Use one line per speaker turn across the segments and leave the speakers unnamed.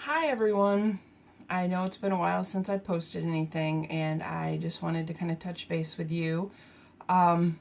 Hi everyone. I know it's been a while since I posted anything, and I just wanted to kind of touch base with you. I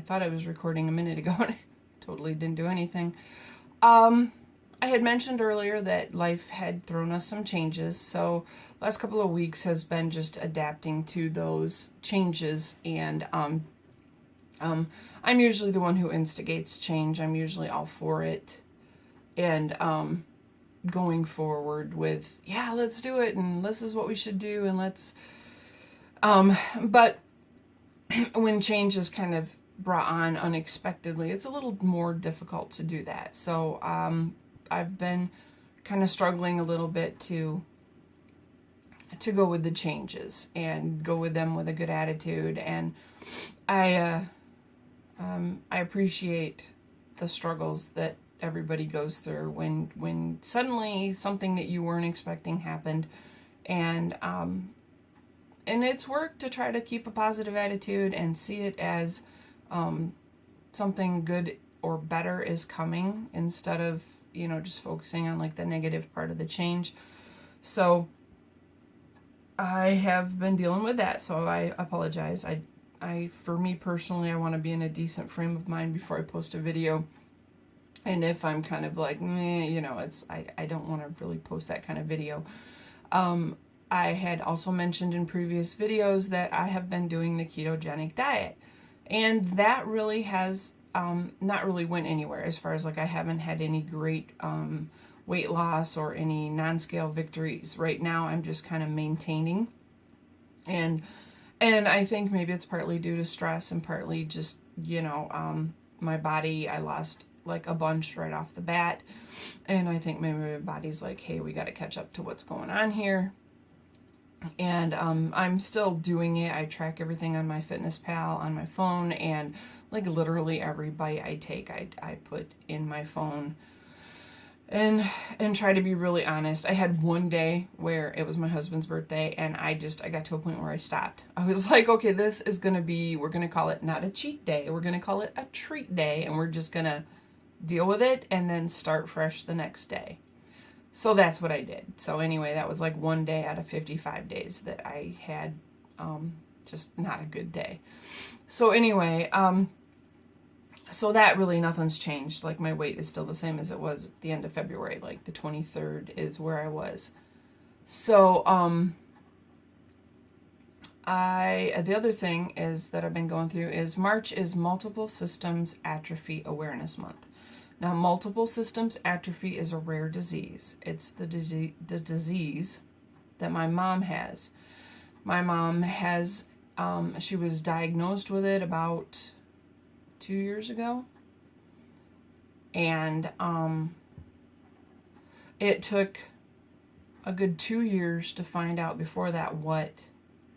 thought I was recording a minute ago and I totally didn't do anything. I had mentioned earlier that life had thrown us some changes, so last couple of weeks has been just adapting to those changes, and I'm usually the one who instigates change. I'm usually all for it, and going forward with, yeah, let's do it, and this is what we should do, and let's but when change is kind of brought on unexpectedly, it's a little more difficult to do that. So I've been kind of struggling a little bit to go with the changes and go with them with a good attitude, and I appreciate the struggles that everybody goes through when suddenly something that you weren't expecting happened, and it's work to try to keep a positive attitude and see it as something good or better is coming, instead of just focusing on like the negative part of the change. So I have been dealing with that, so I apologize. For me personally, I want to be in a decent frame of mind before I post a video. And if I'm kind of like, meh, I don't want to really post that kind of video. I had also mentioned in previous videos that I have been doing the ketogenic diet. And that really has not really went anywhere, as far as like I haven't had any great weight loss or any non-scale victories. Right now I'm just kind of maintaining. And I think maybe it's partly due to stress and partly just, my body, I lost like a bunch right off the bat, and I think maybe my body's like, hey, we got to catch up to what's going on here. And I'm still doing it. I track everything on my MyFitnessPal on my phone, and like literally every bite I take, I put in my phone and try to be really honest. I had one day where it was my husband's birthday, and I got to a point where I stopped. I was like, okay, this is gonna be, we're gonna call it not a cheat day, we're gonna call it a treat day, and we're just gonna deal with it and then start fresh the next day. So that's what I did. So anyway, that was like one day out of 55 days that I had just not a good day. So anyway, so that really, nothing's changed. Like my weight is still the same as it was at the end of February. Like the 23rd is where I was. So the other thing is that I've been going through is March is Multiple Systems Atrophy Awareness Month. Now, multiple systems atrophy is a rare disease. It's the disease that my mom has. My mom has, she was diagnosed with it about 2 years ago. And it took a good 2 years to find out before that what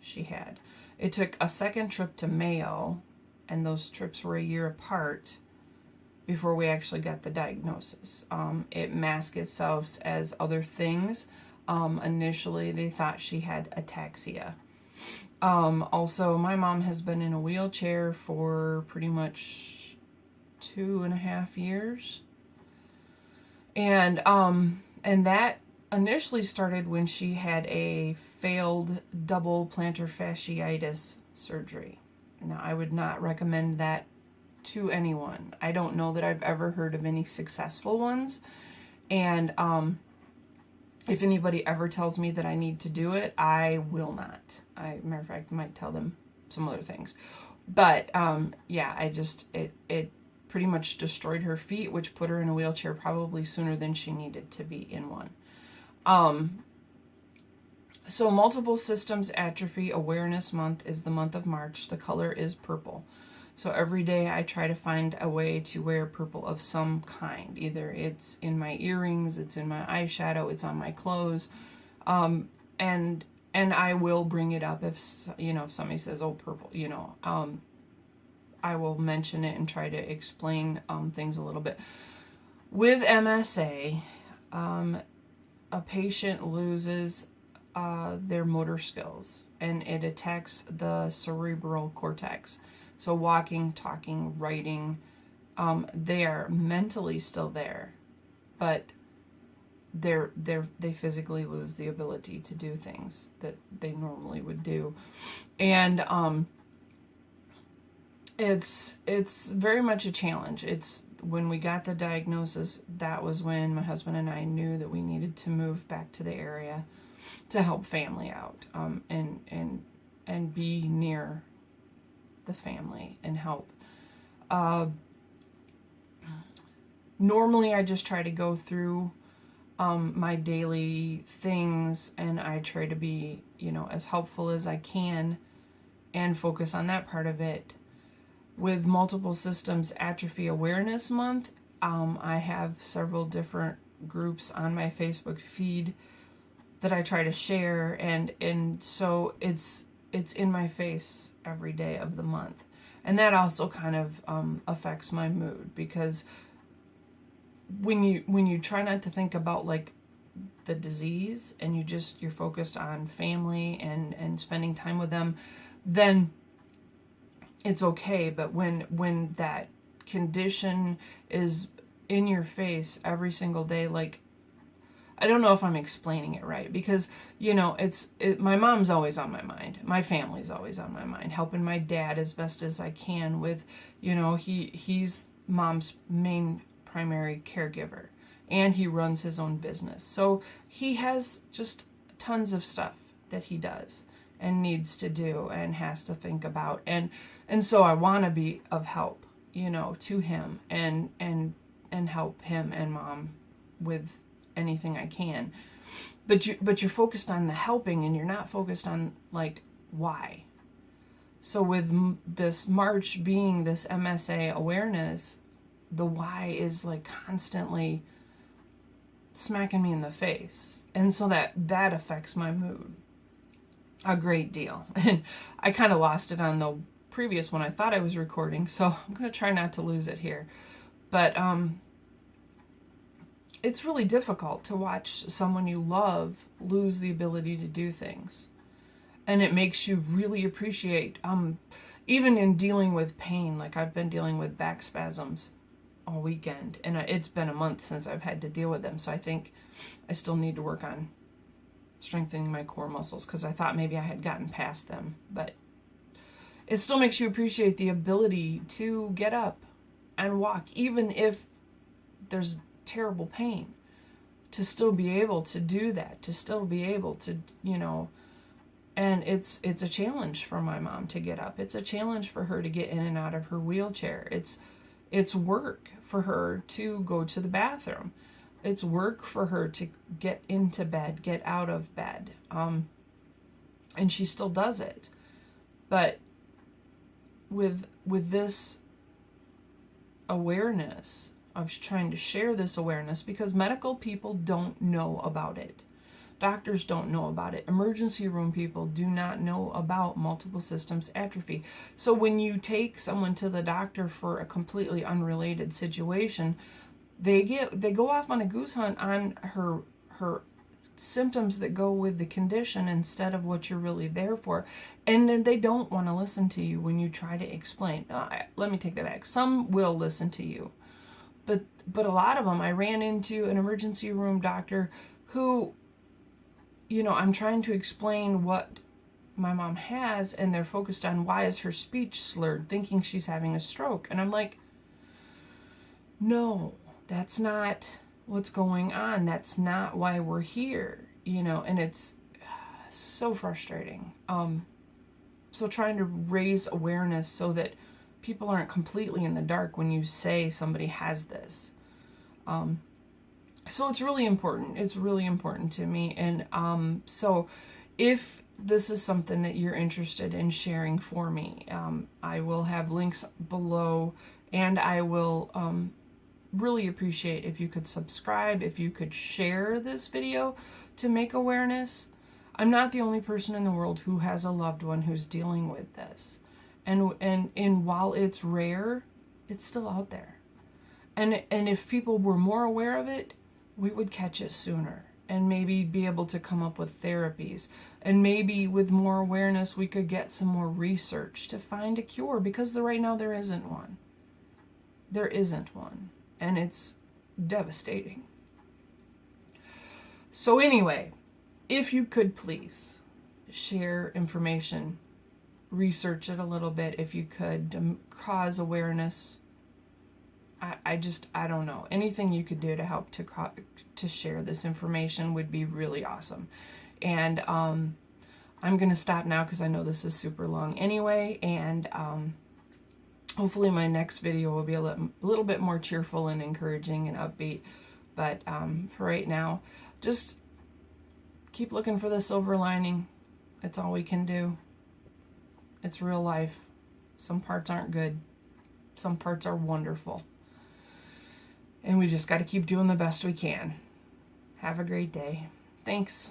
she had. It took a second trip to Mayo, and those trips were a year apart, before we actually got the diagnosis. It masked itself as other things. Initially, they thought she had ataxia. Also, my mom has been in a wheelchair for pretty much 2.5 years. And that initially started when she had a failed double plantar fasciitis surgery. Now, I would not recommend that to anyone. I don't know that I've ever heard of any successful ones, and if anybody ever tells me that I need to do it, I will not. Matter of fact, I might tell them some other things. But yeah, it pretty much destroyed her feet, which put her in a wheelchair probably sooner than she needed to be in one. So Multiple Systems Atrophy Awareness Month is the month of March. The color is purple. So every day I try to find a way to wear purple of some kind. Either it's in my earrings, it's in my eyeshadow, it's on my clothes. And I will bring it up if somebody says, oh, purple, I will mention it and try to explain things a little bit. With MSA, a patient loses their motor skills, and it attacks the cerebral cortex. So walking, talking, writing, they are mentally still there, but they physically lose the ability to do things that they normally would do. And it's very much a challenge. It's when we got the diagnosis, that was when my husband and I knew that we needed to move back to the area to help family out, and be near the family and help. Normally I just try to go through my daily things, and I try to be, as helpful as I can and focus on that part of it. With Multiple Systems Atrophy Awareness Month, I have several different groups on my Facebook feed that I try to share, and so it's in my face every day of the month. And that also kind of affects my mood, because when you try not to think about like the disease, and you're focused on family and spending time with them, then it's okay. But when that condition is in your face every single day, like, I don't know if I'm explaining it right, because my mom's always on my mind, my family's always on my mind, helping my dad as best as I can with, he's mom's main primary caregiver, and he runs his own business, so he has just tons of stuff that he does and needs to do and has to think about, and so I want to be of help, to him, and help him and mom with anything I can. But you're focused on the helping, and you're not focused on like why. So with this March being this MSA awareness, the why is like constantly smacking me in the face, and so that affects my mood a great deal. And I kind of lost it on the previous one I thought I was recording, so I'm going to try not to lose it here. But it's really difficult to watch someone you love lose the ability to do things. And it makes you really appreciate, even in dealing with pain, like I've been dealing with back spasms all weekend, and it's been a month since I've had to deal with them, so I think I still need to work on strengthening my core muscles, because I thought maybe I had gotten past them. But it still makes you appreciate the ability to get up and walk, even if there's terrible pain, to still be able to do that, to still be able to, and it's a challenge for my mom to get up. It's a challenge for her to get in and out of her wheelchair. It's work for her to go to the bathroom. It's work for her to get into bed, get out of bed. And she still does it. But with this awareness, I was trying to share this awareness, because medical people don't know about it. Doctors don't know about it. Emergency room people do not know about multiple systems atrophy. So when you take someone to the doctor for a completely unrelated situation, they go off on a goose hunt on her symptoms that go with the condition instead of what you're really there for. And then they don't want to listen to you when you try to explain. Let me take that back. Some will listen to you. But a lot of them, I ran into an emergency room doctor who, I'm trying to explain what my mom has, and they're focused on why is her speech slurred, thinking she's having a stroke. And I'm like, no, that's not what's going on. That's not why we're here, and it's so frustrating. So trying to raise awareness so that people aren't completely in the dark when you say somebody has this. So it's really important. It's really important to me. And so if this is something that you're interested in sharing for me, I will have links below, and I will really appreciate if you could subscribe, if you could share this video to make awareness. I'm not the only person in the world who has a loved one who's dealing with this. And while it's rare, it's still out there. And if people were more aware of it, we would catch it sooner, and maybe be able to come up with therapies. And maybe with more awareness, we could get some more research to find a cure, because right now there isn't one. There isn't one. And it's devastating. So anyway, if you could please share information, research it a little bit if you could, cause awareness. I don't know. Anything you could do to help to share this information would be really awesome. And I'm going to stop now because I know this is super long anyway, and hopefully my next video will be a little bit more cheerful and encouraging and upbeat. But for right now, just keep looking for the silver lining. It's all we can do. It's real life. Some parts aren't good. Some parts are wonderful. And we just got to keep doing the best we can. Have a great day. Thanks.